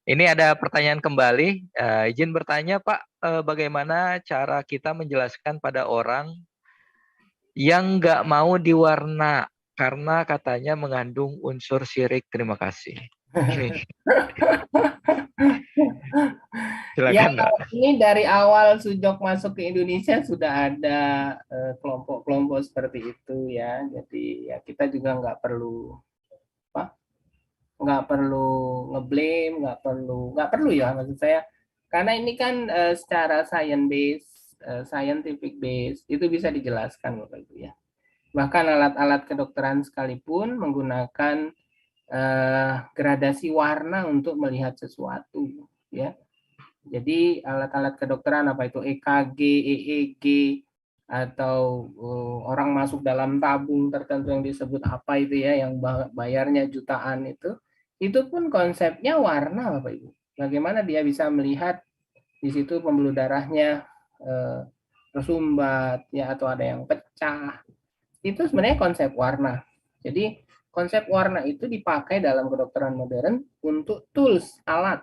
Ini ada pertanyaan kembali. Izin bertanya, Pak, bagaimana cara kita menjelaskan pada orang yang nggak mau diwarna karena katanya mengandung unsur syirik? Terima kasih. Ini Ya, silakan, Pak. ini dari awal Sujok masuk ke Indonesia sudah ada kelompok-kelompok seperti itu ya. Jadi ya kita juga apa, nggak perlu ngeblame, nggak perlu ya maksud saya. Karena ini kan secara scientific base itu bisa dijelaskan Bapak Ibu ya. Bahkan alat-alat kedokteran sekalipun menggunakan gradasi warna untuk melihat sesuatu ya. Jadi alat-alat kedokteran apa itu EKG, EEG atau orang masuk dalam tabung tertentu yang disebut apa itu ya yang bayarnya jutaan itu pun konsepnya warna Bapak Ibu. Bagaimana dia bisa melihat di situ pembuluh darahnya tersumbat ya atau ada yang pecah. Itu sebenarnya konsep warna. Jadi konsep warna itu dipakai dalam kedokteran modern untuk tools alat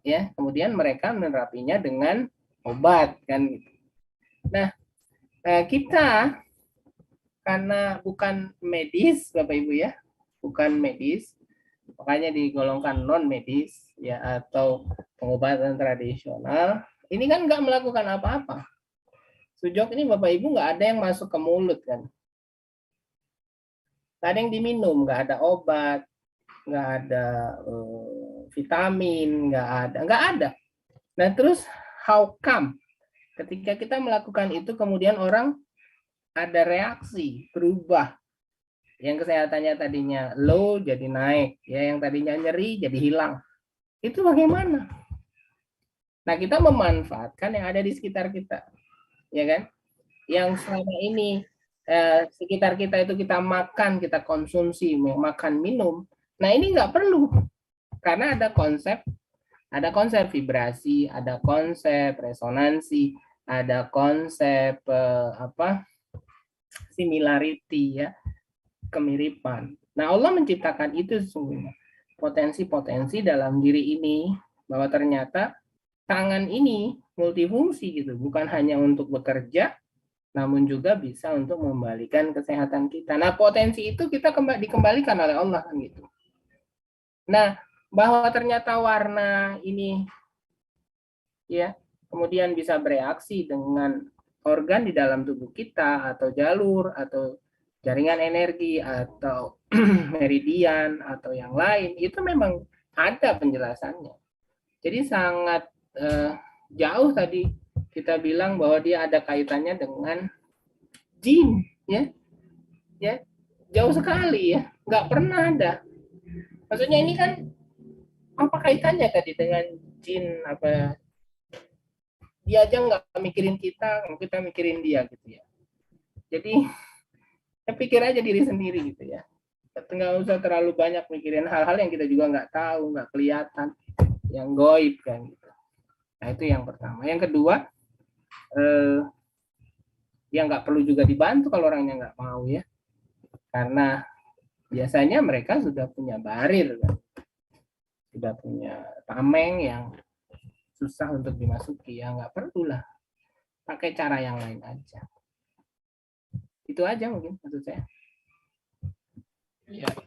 ya, kemudian mereka menerapinya dengan obat kan gitu. Nah, kita karena bukan medis Bapak Ibu ya, bukan medis, makanya digolongkan non medis ya atau pengobatan tradisional. Ini kan nggak melakukan apa-apa. Sujok ini Bapak Ibu nggak ada yang masuk ke mulut kan, nggak ada yang diminum, nggak ada obat, nggak ada vitamin, nggak ada. Nah terus how come ketika kita melakukan itu kemudian orang ada reaksi berubah, yang kesehatannya tadinya low jadi naik ya, yang tadinya nyeri jadi hilang, itu bagaimana? Nah kita memanfaatkan yang ada di sekitar kita ya kan, yang selama ini sekitar kita itu kita makan, kita konsumsi, makan minum. Nah ini nggak perlu karena ada konsep vibrasi, ada konsep resonansi, ada konsep similarity ya, kemiripan. Nah, Allah menciptakan itu sesungguhnya. Potensi-potensi dalam diri ini bahwa ternyata tangan ini multifungsi gitu, bukan hanya untuk bekerja namun juga bisa untuk membalikan kesehatan kita. Nah, potensi itu kita dikembalikan oleh Allah kan gitu. Nah, bahwa ternyata warna ini ya kemudian bisa bereaksi dengan organ di dalam tubuh kita atau jalur atau jaringan energi atau meridian atau yang lain, itu memang ada penjelasannya. Jadi sangat jauh tadi kita bilang bahwa dia ada kaitannya dengan jin ya, ya jauh sekali ya, nggak pernah ada. Maksudnya ini kan apa kaitannya tadi dengan jin, apa dia aja nggak mikirin kita mikirin dia gitu ya. Jadi ya pikir aja diri sendiri gitu ya, nggak usah terlalu banyak mikirin hal-hal yang kita juga nggak tahu, nggak kelihatan, yang goib kan gitu. Nah itu yang pertama. Yang kedua, ya nggak perlu juga dibantu kalau orangnya nggak mau ya, karena biasanya mereka sudah punya barir kan, sudah punya tameng yang susah untuk dimasuki, ya nggak perlu lah, pakai cara yang lain aja. Itu aja mungkin maksud saya. Ya,